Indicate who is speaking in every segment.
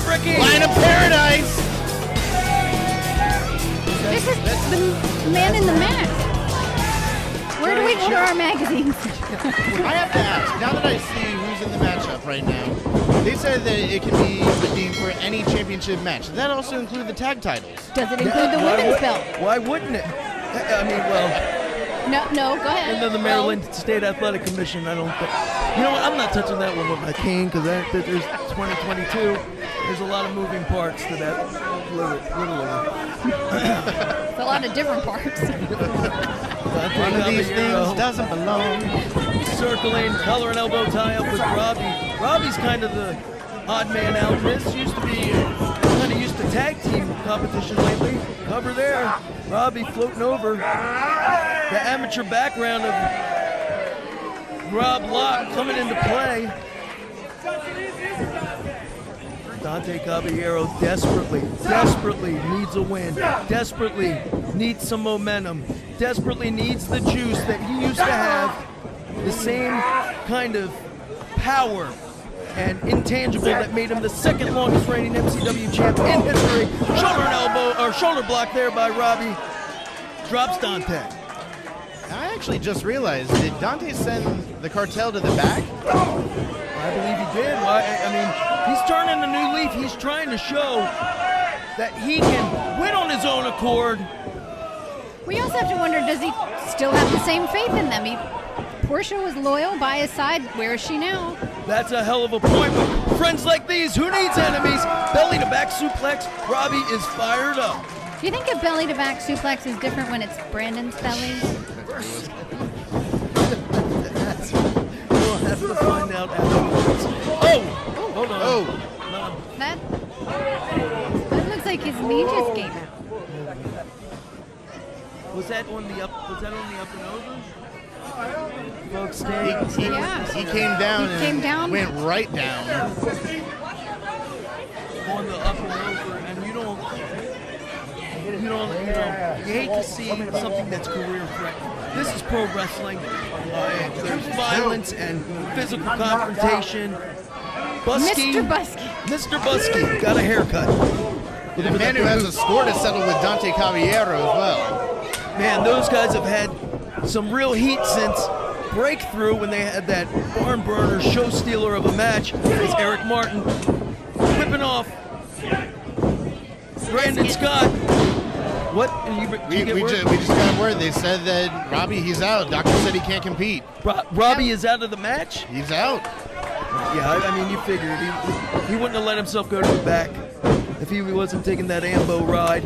Speaker 1: Ricky.
Speaker 2: Line of Paradise.
Speaker 3: This is the man in the mask. Where do we order our magazines?
Speaker 2: I have to ask, now that I see who's in the matchup right now, they said that it can be redeemed for any championship match. Does that also include the tag titles?
Speaker 3: Does it include the women's belt?
Speaker 1: Why wouldn't it? I mean, well...
Speaker 3: No, go ahead.
Speaker 1: And then the Maryland State Athletic Commission, I don't think... You know what, I'm not touching that one with my cane, because there's 2022. There's a lot of moving parts to that, literally.
Speaker 3: It's a lot of different parts.
Speaker 2: One of these things doesn't belong.
Speaker 1: Circling, collar and elbow tie up with Robby. Robby's kind of the odd man out in this. Used to be kind of used to tag team competition lately. Cover there. Robby floating over. The amateur background of Rob Locke coming into play. Dante Caballero desperately needs a win. Desperately needs some momentum. Desperately needs the juice that he used to have. The same kind of power and intangible that made him the second longest reigning MCW champ in history. Shoulder and elbow, or shoulder block there by Robby. Drops Dante.
Speaker 2: I actually just realized, did Dante send the cartel to the back?
Speaker 1: I believe he did. I mean, he's turning a new leaf. He's trying to show that he can win on his own accord.
Speaker 3: We also have to wonder, does he still have the same faith in them? Portia was loyal by his side. Where is she now?
Speaker 1: That's a hell of a point. With friends like these, who needs enemies? Belly to back suplex. Robby is fired up.
Speaker 3: Do you think a belly to back suplex is different when it's Brandon's belly?
Speaker 1: We'll have to find out afterwards. Oh! Hold on.
Speaker 2: Oh!
Speaker 3: That looks like his knee just gave out.
Speaker 1: Was that on the up and over? Folks,
Speaker 2: He came down and went right down.
Speaker 1: On the up and over, and you hate to see something that's career threatening. This is pro wrestling. There's violence and physical confrontation. Mr. Busky got a haircut.
Speaker 2: And a man who has a score to settle with Dante Caballero as well.
Speaker 1: Man, those guys have had some real heat since Breakthrough when they had that barn burner show stealer of a match. Is Eric Martin whipping off Brandon Scott. What?
Speaker 2: We just got word. They said that Robby, he's out. Doctor said he can't compete.
Speaker 1: Robby is out of the match?
Speaker 2: He's out.
Speaker 1: Yeah, I mean, you figured. He wouldn't have let himself go to the back if he wasn't taking that Ambo ride.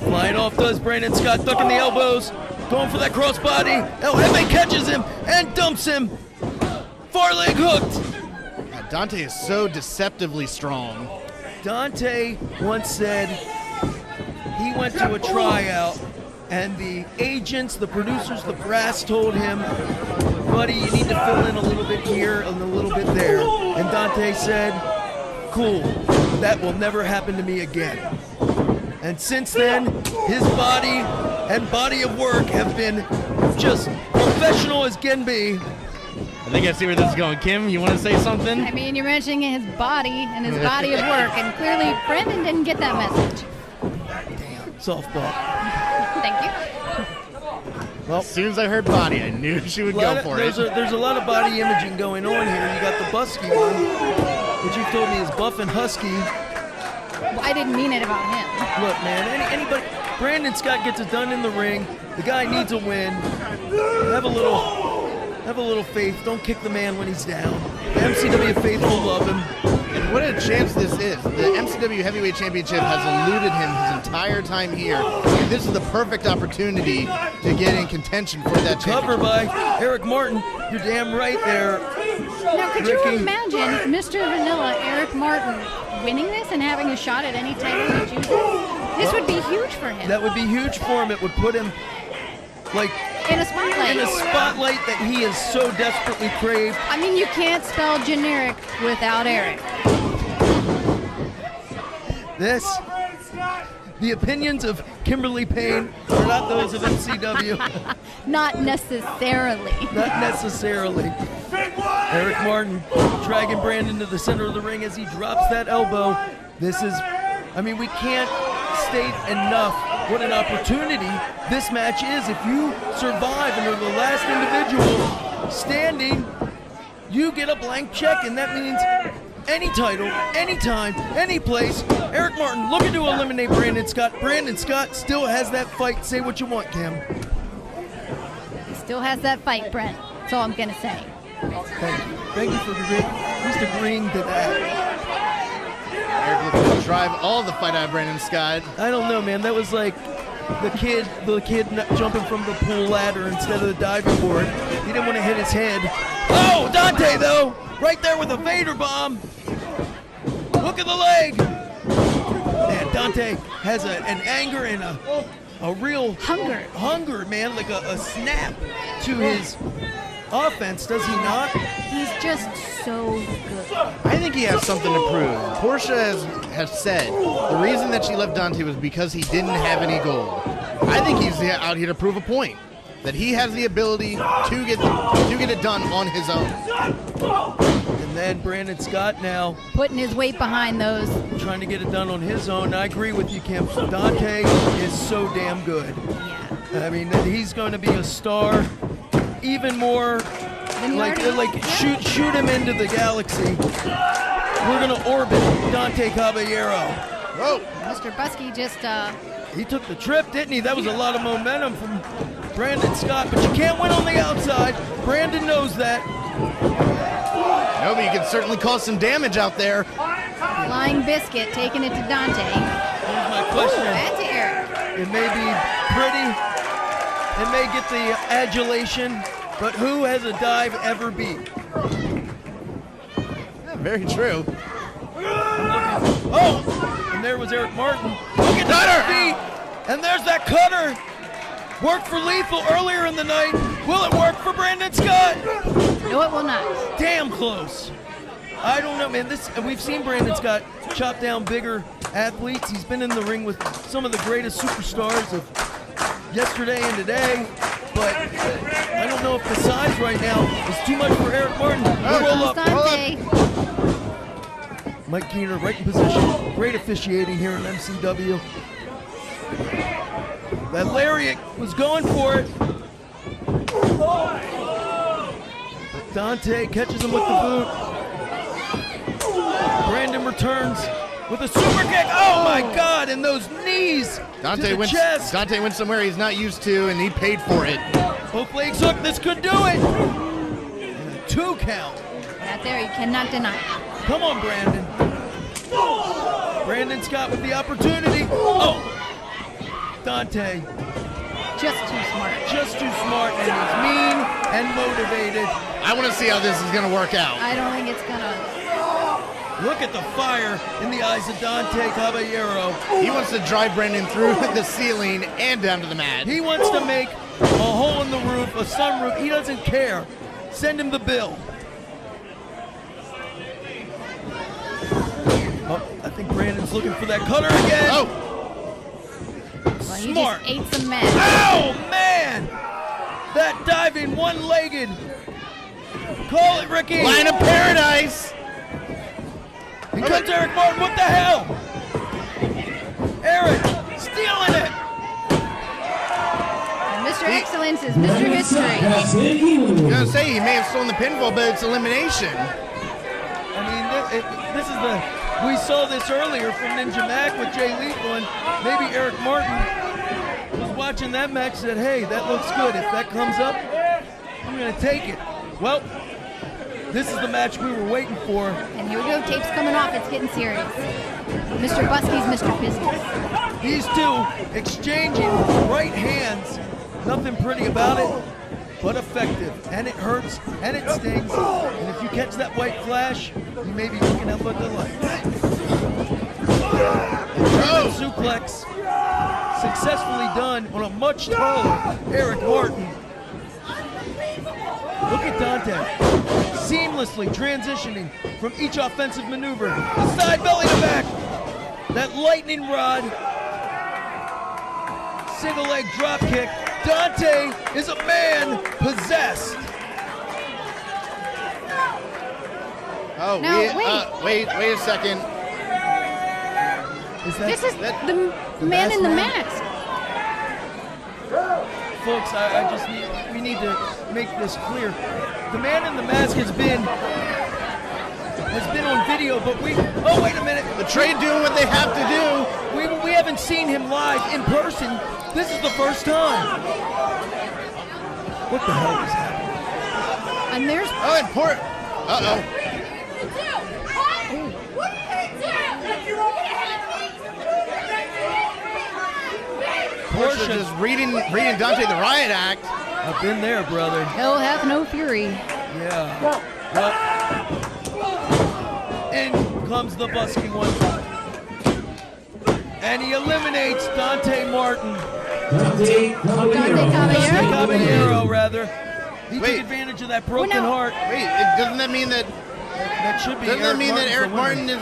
Speaker 1: Flying off does Brandon Scott, ducking the elbows. Going for that crossbody. El Jefe catches him and dumps him. Far leg hooked.
Speaker 2: Dante is so deceptively strong.
Speaker 1: Dante once said he went to a tryout and the agents, the producers, the brass told him, buddy, you need to fill in a little bit here and a little bit there. And Dante said, cool, that will never happen to me again. And since then, his body and body of work have been just professional as can be.
Speaker 2: I think I see where this is going. Kim, you want to say something?
Speaker 3: I mean, you're mentioning his body and his body of work, and clearly Brandon didn't get that message.
Speaker 1: Damn, softball.
Speaker 3: Thank you.
Speaker 2: Well, as soon as I heard body, I knew she would go for it.
Speaker 1: There's a lot of body imaging going on here. You got the Busky one, which you told me is buff and husky.
Speaker 3: Well, I didn't mean it about him.
Speaker 1: Look, man, anybody, Brandon Scott gets it done in the ring. The guy needs a win. Have a little faith. Don't kick the man when he's down. The MCW faithful love him.
Speaker 2: And what a chance this is. The MCW Heavyweight Championship has eluded him his entire time here. And this is the perfect opportunity to get in contention for that championship.
Speaker 1: Cover by Eric Martin. You're damn right there.
Speaker 3: Now, could you imagine Mr. Vanilla, Eric Martin, winning this and having a shot at any title he chooses? This would be huge for him.
Speaker 1: That would be huge for him. It would put him, like,
Speaker 3: in a spotlight.
Speaker 1: In a spotlight that he is so desperately craved.
Speaker 3: I mean, you can't spell generic without Eric.
Speaker 1: The opinions of Kimberly Payne are not those of MCW.
Speaker 3: Not necessarily.
Speaker 1: Not necessarily.
Speaker 4: Big one!
Speaker 1: Eric Martin dragging Brandon to the center of the ring as he drops that elbow. This is, I mean, we can't state enough what an opportunity this match is. If you survive and are the last individual standing, you get a blank check, and that means any title, anytime, any place. Eric Martin looking to eliminate Brandon Scott. Brandon Scott still has that fight. Say what you want, Cam.
Speaker 3: He still has that fight, Brent. That's all I'm going to say.
Speaker 1: Thank you. Thank you for just agreeing to that.
Speaker 2: Eric looking to drive all the fight out of Brandon Scott.
Speaker 1: I don't know, man. That was like the kid jumping from the pool ladder instead of the diving board. He didn't want to hit his head. Oh, Dante, though, right there with a Vader bomb. Look at the leg. Man, Dante has an anger and a real hunger, man, like a snap to his offense, does he not?
Speaker 3: He's just so good.
Speaker 2: I think he has something to prove. Portia has said the reason that she left Dante was because he didn't have any gold. I think he's out here to prove a point, that he has the ability to get it done on his own.
Speaker 1: And then Brandon Scott now
Speaker 3: putting his weight behind those.
Speaker 1: Trying to get it done on his own. I agree with you, Kim. Dante is so damn good.
Speaker 3: Yeah.
Speaker 1: I mean, he's going to be a star. Even more, shoot him into the galaxy. We're gonna orbit Dante Caballero.
Speaker 2: Whoa!
Speaker 3: Mr. Busky just
Speaker 1: he took the trip, didn't he? That was a lot of momentum from Brandon Scott, but you can't win on the outside. Brandon knows that.
Speaker 2: No, but you can certainly cause some damage out there.
Speaker 3: Flying biscuit taking it to Dante.
Speaker 1: Here's my question.
Speaker 3: And to Eric.
Speaker 1: It may be pretty. It may get the adulation, but who has a dive ever beat?
Speaker 2: Yeah, very true.
Speaker 1: Oh, and there was Eric Martin. Look at that feet, and there's that cutter. Worked for Lethal earlier in the night. Will it work for Brandon Scott?
Speaker 3: No, it will not.
Speaker 1: Damn close. I don't know, man. We've seen Brandon Scott chop down bigger athletes. He's been in the ring with some of the greatest superstars of yesterday and today, but I don't know if the size right now is too much for Eric Martin. Roll up. Mike Keener right in position. Great officiating here in MCW. That lariat was going for it. Dante catches him with the boot. Brandon returns with a super kick. Oh my God! And those knees to the chest.
Speaker 2: Dante went somewhere he's not used to, and he paid for it.
Speaker 1: Both legs hooked. This could do it. And a 2 count.
Speaker 3: Right there, you cannot deny it.
Speaker 1: Come on, Brandon. Brandon Scott with the opportunity. Oh, Dante.
Speaker 3: Just too smart.
Speaker 1: Just too smart, and he's mean and motivated.
Speaker 2: I want to see how this is going to work out.
Speaker 3: I don't think it's gonna.
Speaker 1: Look at the fire in the eyes of Dante Caballero.
Speaker 2: He wants to drive Brandon through the ceiling and down to the mat.
Speaker 1: He wants to make a hole in the roof, a sunroof. He doesn't care. Send him the bill. Oh, I think Brandon's looking for that cutter again.
Speaker 2: Oh!
Speaker 3: Well, he
Speaker 1: Smart.
Speaker 3: just ate some men.
Speaker 1: Oh, man! That diving one-legged. Call it, Ricky.
Speaker 2: Line of paradise.
Speaker 1: Here comes Eric Martin. What the hell? Eric stealing it.
Speaker 3: And Mr. Excellence is Mr. History.
Speaker 2: I was going to say, he may have stolen the pinfall, but it's elimination.
Speaker 1: I mean, this is we saw this earlier from Ninja Mac with Jay Lethal, and maybe Eric Martin was watching that match and said, hey, that looks good. If that comes up, I'm going to take it. Well, this is the match we were waiting for.
Speaker 3: And here we go, tape's coming off, it's getting serious. Mr. Busky's Mr. Business.
Speaker 1: These two exchanging right hands. Nothing pretty about it, but effective. And it hurts, and it stings. And if you catch that white flash, you may be looking at what the light. German suplex successfully done on a much taller Eric Martin. Look at Dante, seamlessly transitioning from each offensive maneuver. The side belly to back, that lightning rod, single leg drop kick. Dante is a man possessed.
Speaker 2: Oh,
Speaker 3: Now,
Speaker 2: wait a second.
Speaker 3: This is the man in the mask.
Speaker 1: Folks, we need to make this clear. The man in the mask has been on video, but oh, wait a minute.
Speaker 2: The trade doing what they have to do.
Speaker 1: We haven't seen him live in person. This is the first time. What the hell is happening?
Speaker 3: And there's
Speaker 2: And Porsche just reading Dante the Riot Act.
Speaker 1: I've been there, brother.
Speaker 3: hell hath no fury.
Speaker 1: Yeah. Well, in comes the busky one. And he eliminates Dante Martin.
Speaker 3: Dante
Speaker 1: Caballero, rather. He took advantage of that broken heart.
Speaker 2: Wait, doesn't that mean that
Speaker 1: That should be
Speaker 2: doesn't that mean that Eric
Speaker 1: Martin's
Speaker 2: Martin is?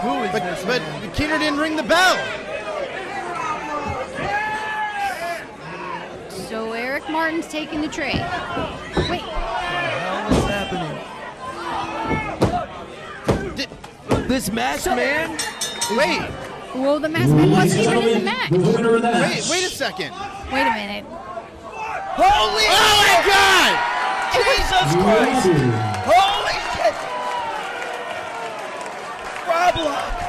Speaker 1: Who is this?
Speaker 2: But
Speaker 1: man?
Speaker 2: Keener didn't ring the bell.
Speaker 3: So Eric Martin's taking the trade. Wait.
Speaker 1: What the hell is happening? This masked man?
Speaker 2: Wait,
Speaker 3: Well, the masked man wasn't even in the match.
Speaker 2: wait a second.
Speaker 3: Wait a minute.
Speaker 1: Holy
Speaker 2: Oh my God!
Speaker 1: Jesus Christ! Holy shit! Rob Lock!